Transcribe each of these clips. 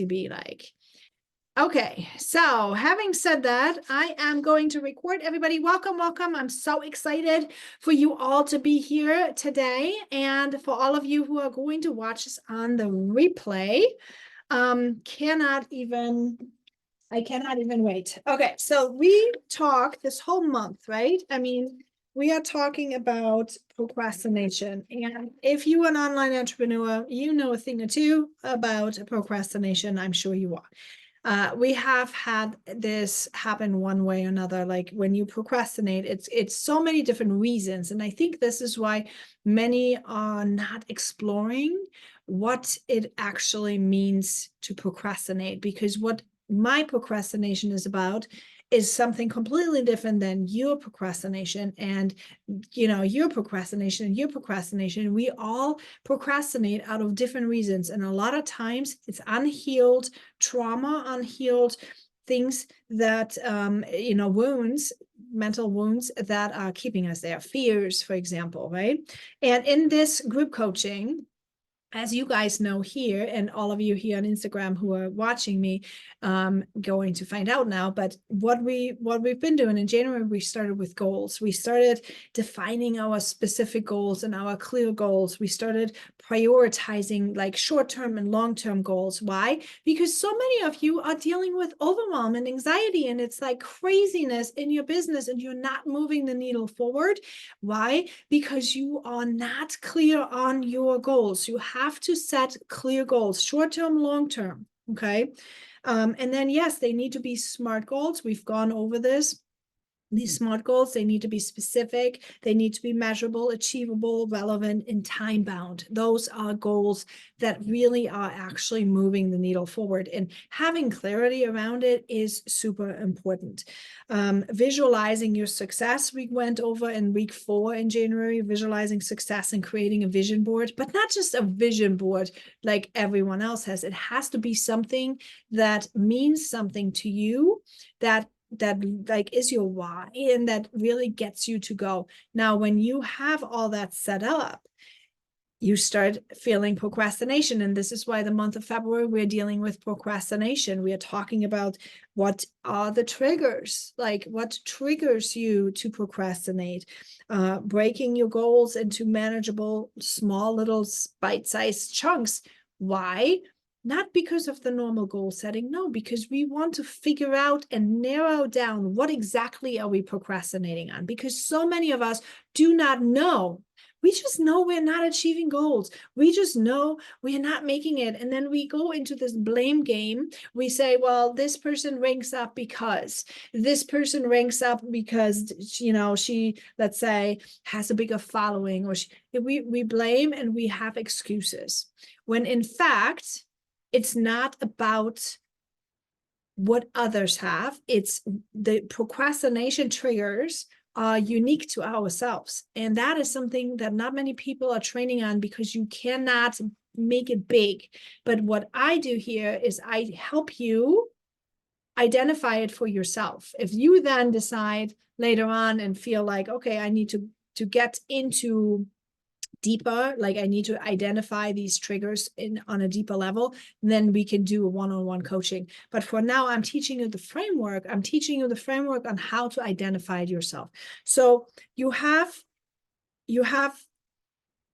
to be like. Okay, so having said that, I am going to record. Everybody, welcome, welcome. I'm so excited for you all to be here today. And for all of you who are going to watch this on the replay, I cannot even wait. Okay, so we talk this whole month, right? I mean, we are talking about procrastination. And if you are an online entrepreneur, you know a thing or two about procrastination. I'm sure you are. We have had this happen one way or another. Like when you procrastinate, it's so many different reasons. And I think this is why many are not exploring what it actually means to procrastinate, because what my procrastination is about is something completely different than your procrastination, and your procrastination. We all procrastinate out of different reasons, and a lot of times it's unhealed trauma, unhealed things that wounds, mental wounds that are keeping us there, fears, for example, right? And in this group coaching, as you guys know here, and all of you here on Instagram who are watching me, going to find out now, but what we've been doing in January, we started with goals. We started defining our specific goals and our clear goals. We started prioritizing like short-term and long-term goals. Why? Because so many of you are dealing with overwhelm and anxiety, and it's like craziness in your business, and you're not moving the needle forward. Why? Because you are not clear on your goals. You have to set clear goals, short-term, long-term, okay? And then, yes, they need to be SMART goals. We've gone over this. These SMART goals, they need to be specific, they need to be measurable, achievable, relevant, and time-bound. Those are goals that really are actually moving the needle forward, and having clarity around it is super important. Visualizing your success, we went over in week 4 in January, visualizing success and creating a vision board, but not just a vision board like everyone else has. It has to be something that means something to you, that like is your why, and that really gets you to go. Now, when you have all that set up, you start feeling procrastination. And this is why the month of February, we're dealing with procrastination. We are talking about what are the triggers, like what triggers you to procrastinate, breaking your goals into manageable, small, little bite-sized chunks. Why? Not because of the normal goal setting, no, because we want to figure out and narrow down what exactly are we procrastinating on, because so many of us do not know. We just know we're not achieving goals. We just know we're not making it. And then we go into this blame game. We say, well, this person ranks up because this person ranks up because, she, let's say, has a bigger following, or we blame and we have excuses. When in fact, it's not about what others have. It's the procrastination triggers are unique to ourselves. And that is something that not many people are training on, because you cannot make it big. But what I do here is I help you identify it for yourself. If you then decide later on and feel like, okay, I need to get into deeper, like I need to identify these triggers on a deeper level, then we can do a one-on-one coaching. But for now, I'm teaching you the framework. I'm teaching you the framework on how to identify it yourself. So you have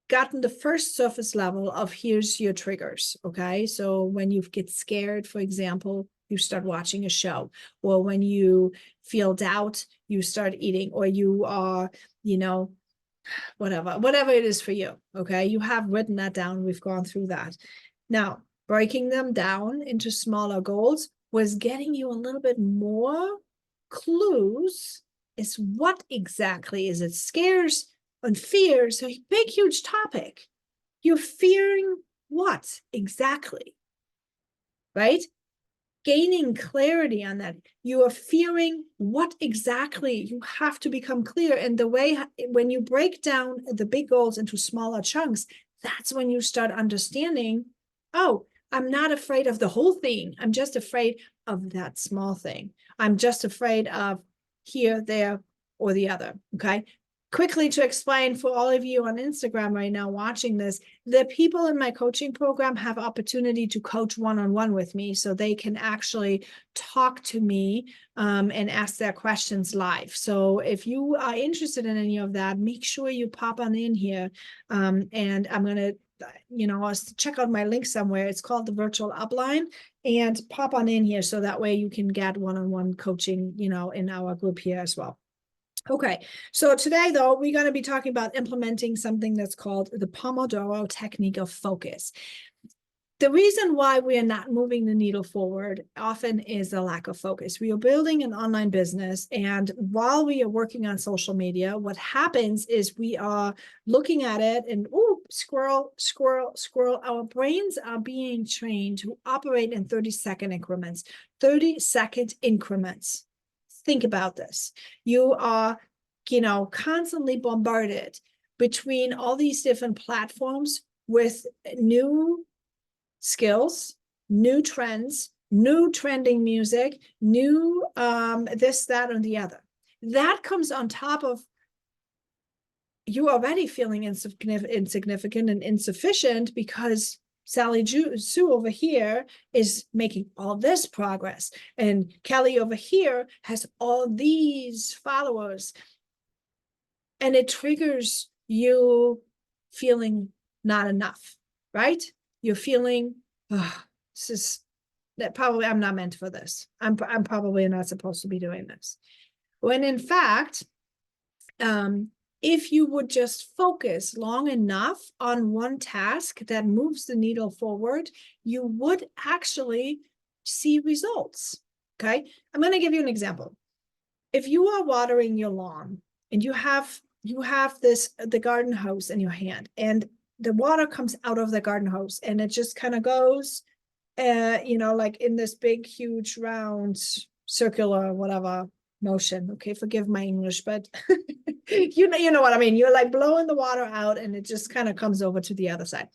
gotten the first surface level of here's your triggers, okay? So when you get scared, for example, you start watching a show, or when you feel doubt, you start eating, or you are, whatever it is for you, okay? You have written that down. We've gone through that. Now, breaking them down into smaller goals was getting you a little bit more clues is what exactly is it. Scares and fears are a big, huge topic. You're fearing what exactly, right? Gaining clarity on that. You are fearing what exactly. You have to become clear. And the way, when you break down the big goals into smaller chunks, that's when you start understanding, oh, I'm not afraid of the whole thing. I'm just afraid of that small thing. I'm just afraid of here, there, or the other. Okay. quickly to explain for all of you on Instagram right now watching this, the people in my coaching program have opportunity to coach one-on-one with me, so they can actually talk to me and ask their questions live. So if you are interested in any of that, make sure you pop on in here. And I'm going to, check out my link somewhere. It's called the virtual upline, and pop on in here so that way you can get one-on-one coaching, in our group here as well. Okay, so today though, we're going to be talking about implementing something that's called the Pomodoro Technique of focus. The reason why we are not moving the needle forward often is a lack of focus. We are building an online business, and while we are working on social media, what happens is we are looking at it and squirrel, squirrel, squirrel. Our brains are being trained to operate in 30-second increments, 30-second increments. Think about this. You are, constantly bombarded between all these different platforms with new skills, new trends, new trending music, new this, that, and the other. That comes on top of you already feeling insignificant and insufficient because Sally Sue over here is making all this progress, and Kelly over here has all these followers, and it triggers you feeling not enough, right? You're feeling, oh, this is that probably I'm not meant for this. I'm probably not supposed to be doing this. When in fact, if you would just focus long enough on one task that moves the needle forward, you would actually see results. Okay, I'm going to give you an example. If you are watering your lawn and you have the garden hose in your hand, and the water comes out of the garden hose and it just kind of goes, like in this big, huge, round, circular, whatever motion. Okay, forgive my English, but you know what I mean. You're like blowing the water out and it just kind of comes over to the other side.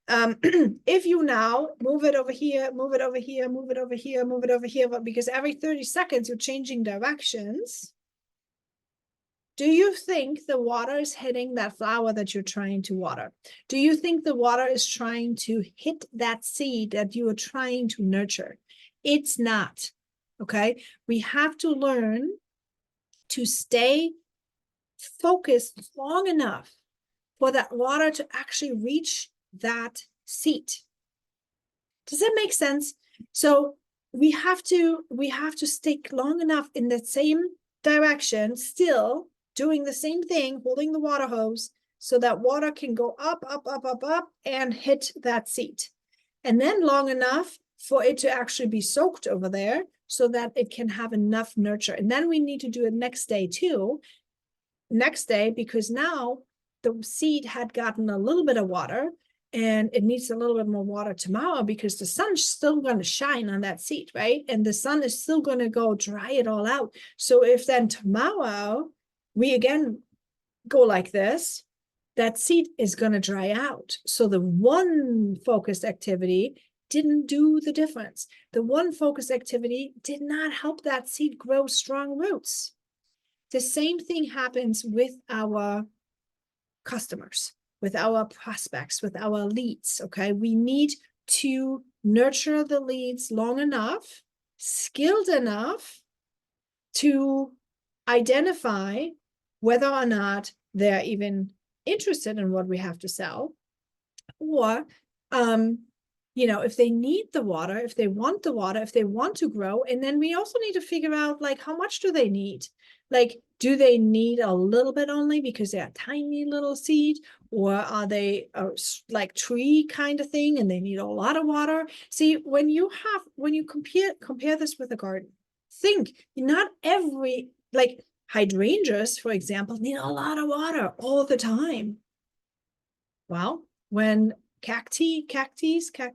If you now move it over here, move it over here, move it over here, move it over here, but because every 30 seconds you're changing directions, do you think the water is hitting that flower that you're trying to water? Do you think the water is trying to hit that seed that you are trying to nurture? It's not, okay? We have to learn to stay focused long enough for that water to actually reach that seed. Does that make sense? So we have to stick long enough in the same direction, still doing the same thing, holding the water hose, so that water can go up, up, up, up, up, and hit that seed. And then long enough for it to actually be soaked over there so that it can have enough nurture. And then we need to do it next day too. Next day, because now the seed had gotten a little bit of water and it needs a little bit more water tomorrow because the sun's still going to shine on that seed, right? And the sun is still going to go dry it all out. So if then tomorrow we again go like this, that seed is going to dry out. So the one focused activity didn't do the difference. The one focused activity did not help that seed grow strong roots. The same thing happens with our customers, with our prospects, with our leads, okay? We need to nurture the leads long enough, skilled enough to identify whether or not they're even interested in what we have to sell, or if they need the water, if they want the water, if they want to grow. And then we also need to figure out, like, how much do they need? Like, do they need a little bit only because they're a tiny little seed, or are they like tree kind of thing and they need a lot of water? See, when you compare this with a garden, think not every, like hydrangeas, for example, need a lot of water all the time. Well, when cactuses, I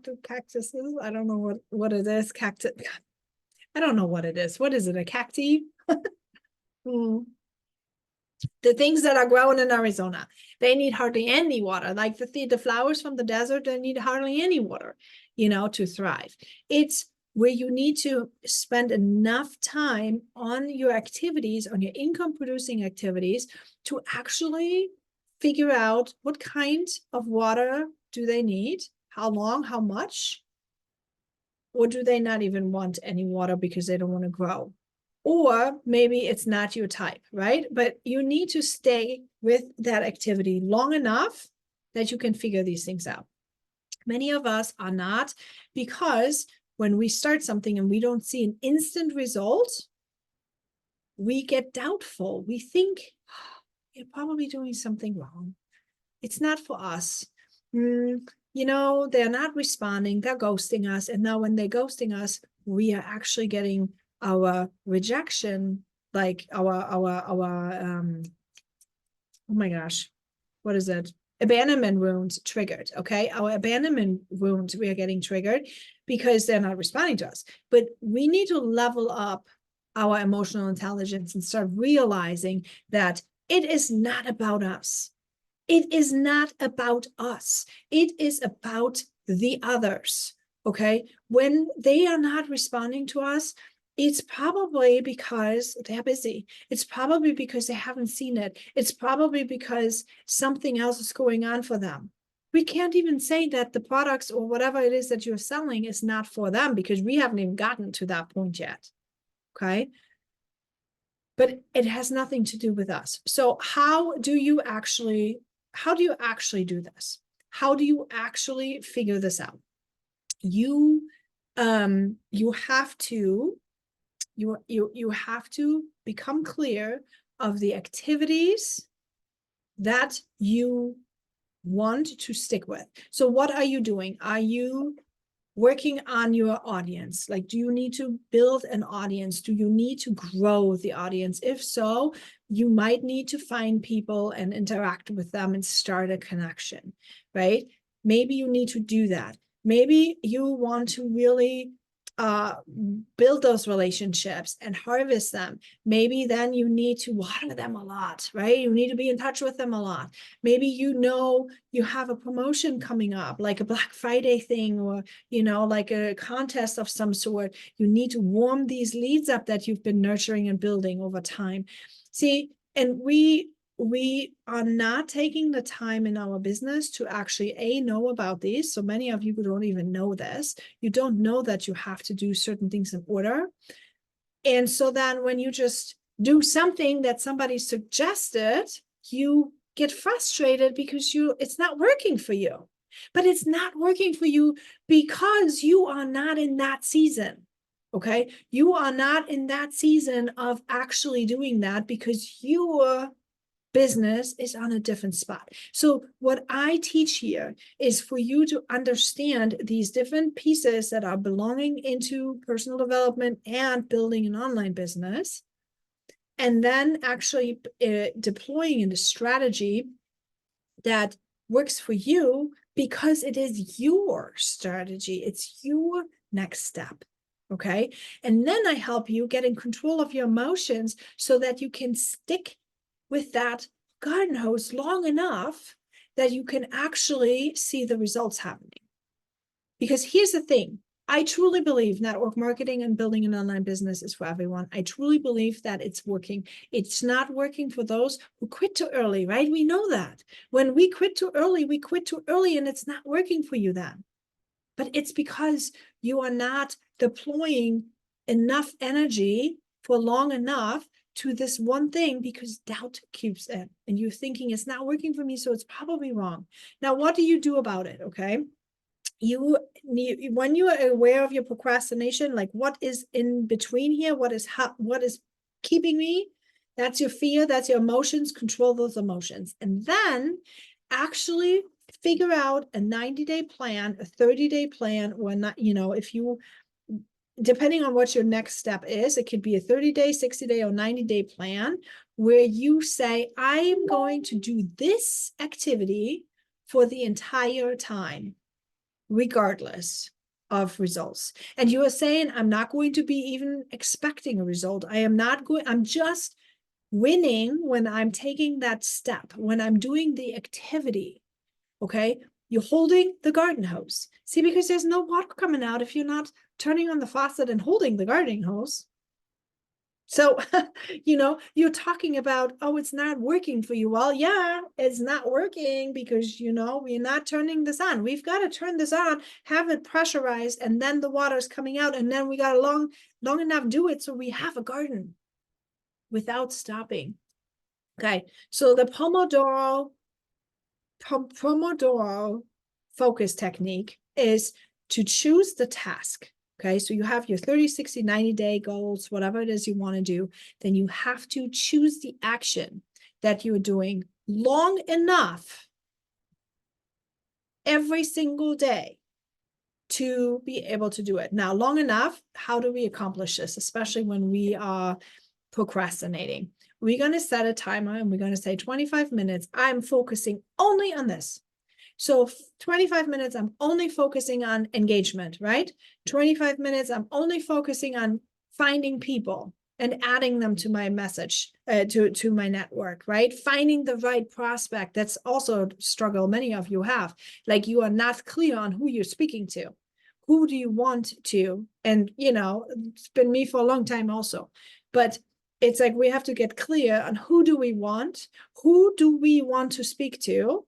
don't know what it is. I don't know what it is. What is it, a cacti? The things that are grown in Arizona, they need hardly any water. Like the flowers from the desert, they need hardly any water, to thrive. It's where you need to spend enough time on your activities, on your income producing activities, to actually figure out what kind of water do they need, how long, how much, or do they not even want any water because they don't want to grow? Or maybe it's not your type, right? But you need to stay with that activity long enough that you can figure these things out. Many of us are not, because when we start something and we don't see an instant result, we get doubtful. We think, oh, you're probably doing something wrong. It's not for us. They're not responding, they're ghosting us. And now when they're ghosting us, we are actually getting our rejection, like oh my gosh, what is it? Abandonment wounds triggered. Okay. Our abandonment wounds, we are getting triggered because they're not responding to us. But we need to level up our emotional intelligence and start realizing that it is not about us. It is not about us. It is about the others. Okay. When they are not responding to us, it's probably because they're busy. It's probably because they haven't seen it. It's probably because something else is going on for them. We can't even say that the products or whatever it is that you're selling is not for them, because we haven't even gotten to that point yet. Okay. But it has nothing to do with us. So how do you actually do this? How do you actually figure this out? You have to become clear of the activities that you want to stick with. So what are you doing? Are you working on your audience? Like, do you need to build an audience? Do you need to grow the audience? If so, you might need to find people and interact with them and start a connection, right? Maybe you need to do that. Maybe you want to really build those relationships and harvest them. Maybe then you need to water them a lot, right? You need to be in touch with them a lot. Maybe you have a promotion coming up, like a Black Friday thing, or like a contest of some sort. You need to warm these leads up that you've been nurturing and building over time. See, and we are not taking the time in our business to actually know about these. So many of you who don't even know this, you don't know that you have to do certain things in order. And so then when you just do something that somebody suggested, you get frustrated because it's not working for you. But it's not working for you because you are not in that season. Okay, you are not in that season of actually doing that because your business is on a different spot. So what I teach here is for you to understand these different pieces that are belonging into personal development and building an online business, and then actually deploying in a strategy that works for you because it is your strategy. It's your next step. Okay. And then I help you get in control of your emotions so that you can stick with that garden hose long enough that you can actually see the results happening. Because here's the thing. I truly believe network marketing and building an online business is for everyone. I truly believe that it's working. It's not working for those who quit too early, right? We know that. When we quit too early, and it's not working for you then. But it's because you are not deploying enough energy for long enough to this one thing, because doubt keeps in and you're thinking it's not working for me, so it's probably wrong. Now, what do you do about it? Okay. When you are aware of your procrastination, like what is in between here, what is keeping me, that's your fear, that's your emotions, control those emotions. And then actually figure out a 90-day plan, a 30-day plan, or not, if you, depending on what your next step is, it could be a 30-day, 60-day, or 90-day plan where you say, I am going to do this activity for the entire time, regardless of results. And you are saying, I'm not going to be even expecting a result. I'm just winning when I'm taking that step, when I'm doing the activity. Okay. You're holding the garden hose. See, because there's no water coming out if you're not turning on the faucet and holding the gardening hose. So, you know, you're talking about, oh, it's not working for you. Well, yeah, it's not working because, you know, we're not turning this on. We've got to turn this on, have it pressurized, and then the water's coming out. And then we got to long enough do it so we have a garden without stopping. Okay, so the Pomodoro focus technique is to choose the task. Okay, so you have your 30, 60, 90-day goals, whatever it is you want to do. Then you have to choose the action that you're doing long enough every single day to be able to do it. Now, long enough, how do we accomplish this, especially when we are procrastinating? We're going to set a timer and we're going to say 25 minutes. I'm focusing only on this. So 25 minutes, I'm only focusing on engagement, right? 25 minutes, I'm only focusing on finding people and adding them to my message, to my network, right? Finding the right prospect. That's also a struggle many of you have. Like you are not clear on who you're speaking to. Who do you want to? And, you know, it's been me for a long time also. But it's like we have to get clear on who do we want? Who do we want to speak to?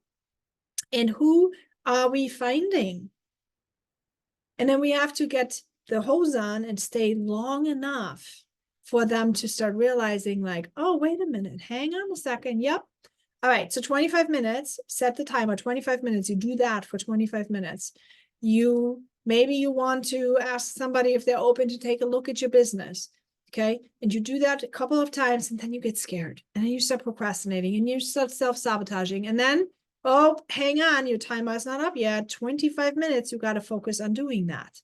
And who are we finding? And then we have to get the hose on and stay long enough for them to start realizing like, oh, wait a minute, hang on a second. Yep. All right. So 25 minutes, set the timer, 25 minutes. You do that for 25 minutes. Maybe you want to ask somebody if they're open to take a look at your business. Okay. And you do that a couple of times and then you get scared and then you start procrastinating and you start self-sabotaging. And then, oh, hang on, your timer is not up yet. 25 minutes, you got to focus on doing that.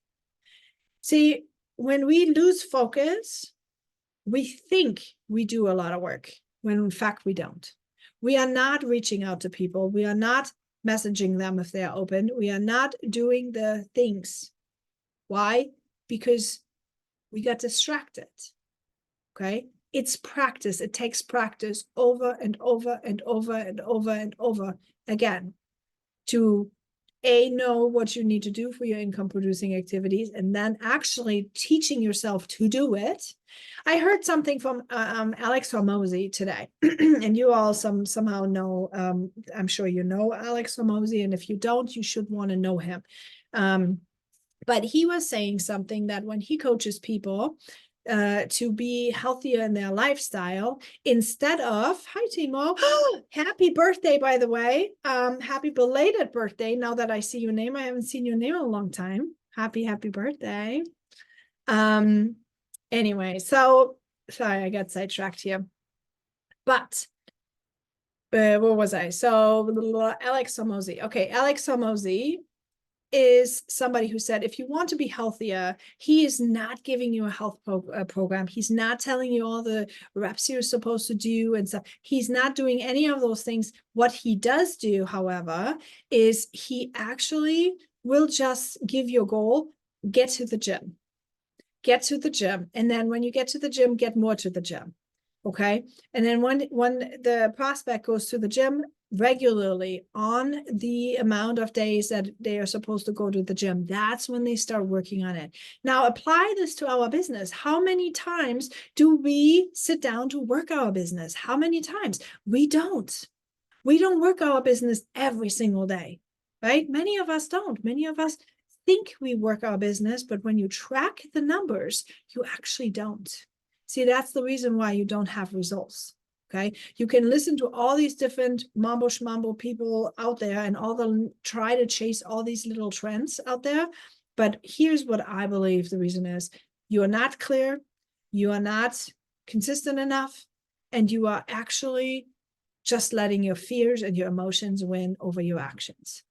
See, when we lose focus, we think we do a lot of work when in fact we don't. We are not reaching out to people. We are not messaging them if they are open. We are not doing the things. Why? Because we got distracted. Okay. It's practice. It takes practice over and over and over and over and over again to know what you need to do for your income producing activities and then actually teaching yourself to do it. I heard something from Alex Hormozy today, and you all somehow know, I'm sure you know Alex Hormozy, and if you don't, you should want to know him. But he was saying something that when he coaches people, to be healthier in their lifestyle, instead of, hi Timo, happy birthday, by the way, happy belated birthday. Now that I see your name, I haven't seen your name in a long time. Happy birthday. Anyway, so sorry, I got sidetracked here. But where was I? So Alex Hormozy. Okay, Alex Hormozy is somebody who said, if you want to be healthier, he is not giving you a health program. He's not telling you all the reps you're supposed to do and stuff. He's not doing any of those things. What he does do, however, is he actually will just give you a goal, get to the gym. Get to the gym. And then when you get to the gym, get more to the gym. Okay. And then when the prospect goes to the gym regularly on the amount of days that they are supposed to go to the gym, that's when they start working on it. Now apply this to our business. How many times do we sit down to work our business? How many times? We don't work our business every single day, right? Many of us don't. Many of us think we work our business, but when you track the numbers, you actually don't. See, that's the reason why you don't have results. Okay. You can listen to all these different mambo shmambo people out there and try to chase all these little trends out there. But here's what I believe the reason is: you are not clear, you are not consistent enough, and you are actually just letting your fears and your emotions win over your actions.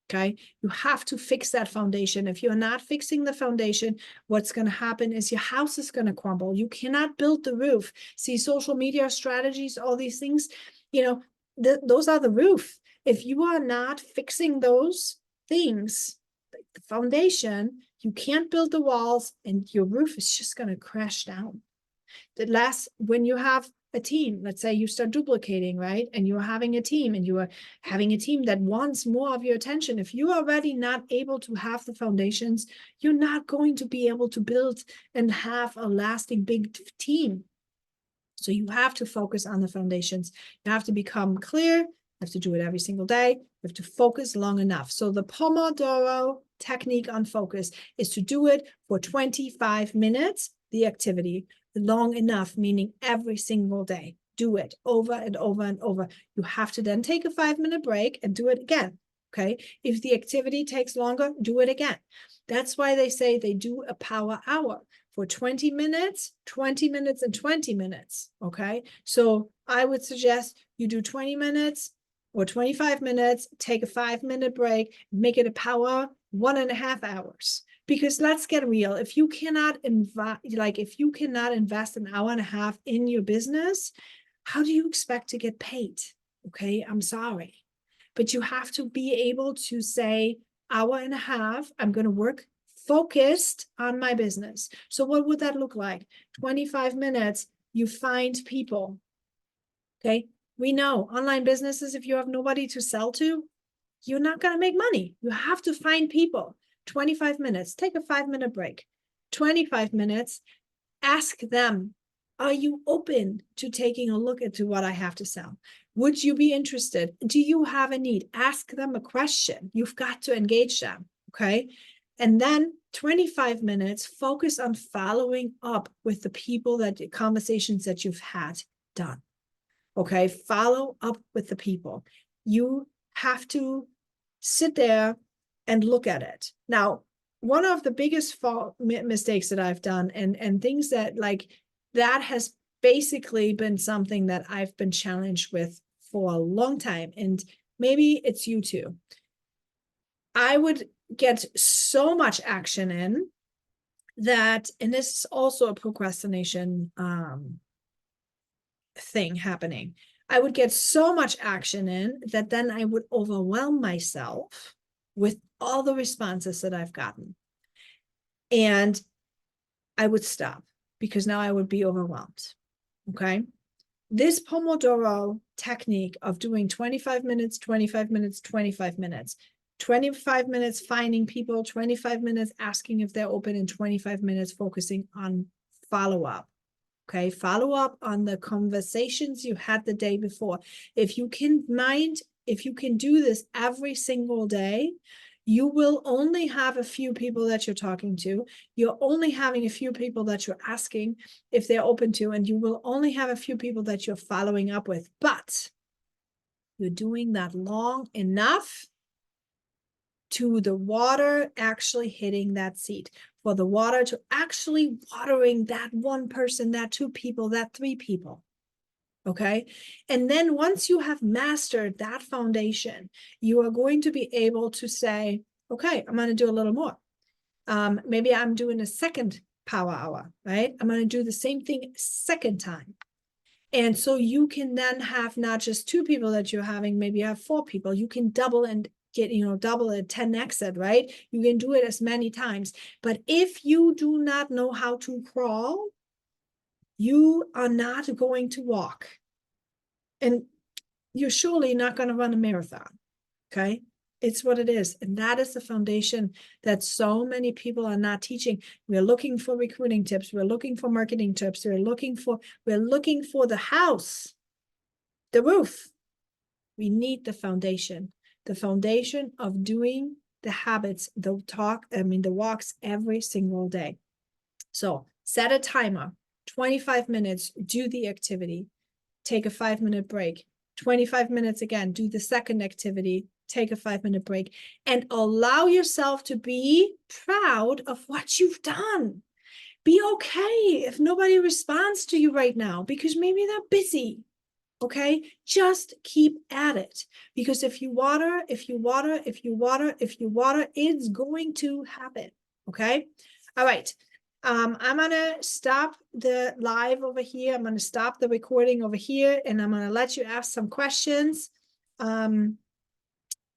Okay, you have to fix that foundation. If you're not fixing the foundation, what's going to happen is your house is going to crumble. You cannot build the roof. See, social media strategies, all these things, you know, those are the roof. If you are not fixing those things, like the foundation, you can't build the walls and your roof is just going to crash down. The less, when you have a team, let's say you start duplicating, right? And you're having a team and you are having a team that wants more of your attention. If you're already not able to have the foundations, you're not going to be able to build and have a lasting big team. So you have to focus on the foundations. You have to become clear. You have to do it every single day. You have to focus long enough. So the Pomodoro technique on focus is to do it for 25 minutes, the activity, long enough, meaning every single day. Do it over and over and over. You have to then take a 5-minute break and do it again. Okay. If the activity takes longer, do it again. That's why they say they do a power hour for 20 minutes, 20 minutes, and 20 minutes. Okay. So I would suggest you do 20 minutes or 25 minutes, take a 5-minute break, make it a power 1.5 hours. Because let's get real. If you cannot invest an hour and a half in your business, how do you expect to get paid? Okay. I'm sorry. But you have to be able to say, hour and a half, I'm going to work focused on my business. So what would that look like? 25 minutes, you find people. Okay. We know online businesses, if you have nobody to sell to, you're not going to make money. You have to find people. 25 minutes, take a 5-minute break. 25 minutes, ask them, are you open to taking a look into what I have to sell? Would you be interested? Do you have a need? Ask them a question. You've got to engage them. Okay. And then 25 minutes, focus on following up with the people conversations that you've had done. Okay. Follow up with the people. You have to sit there and look at it. Now, one of the biggest mistakes that I've done and things that has basically been something that I've been challenged with for a long time, and maybe it's you too. I would get so much action in that, and this is also a procrastination thing happening. I would get so much action in that then I would overwhelm myself with all the responses that I've gotten. And I would stop because now I would be overwhelmed. Okay. This Pomodoro technique of doing 25 minutes, 25 minutes, 25 minutes, 25 minutes finding people, 25 minutes asking if they're open, and 25 minutes focusing on follow-up. Okay, follow up on the conversations you had the day before. If you can do this every single day, you will only have a few people that you're talking to. You're only having a few people that you're asking if they're open to, and you will only have a few people that you're following up with. But you're doing that long enough to the water actually hitting that seed, for the water to actually watering that one person, that 2 people, that 3 people. Okay. And then once you have mastered that foundation, you are going to be able to say, okay, I'm going to do a little more. Maybe I'm doing a second power hour, right? I'm going to do the same thing second time. And so you can then have not just 2 people that you're having, maybe you have 4 people. You can double and get, double it, 10x it, right? You can do it as many times. But if you do not know how to crawl, you are not going to walk. And you're surely not going to run a marathon. Okay. It's what it is. And that is the foundation that so many people are not teaching. We're looking for recruiting tips. We're looking for marketing tips. We're looking for the house, the roof. We need the foundation of doing the habits, the walks every single day. So set a timer, 25 minutes, do the activity, take a 5-minute break, 25 minutes again, do the second activity, take a 5-minute break, and allow yourself to be proud of what you've done. Be okay if nobody responds to you right now, because maybe they're busy. Okay, just keep at it, because if you water, it's going to happen. Okay. All right. I'm going to stop the live over here. I'm going to stop the recording over here, and I'm going to let you ask some questions.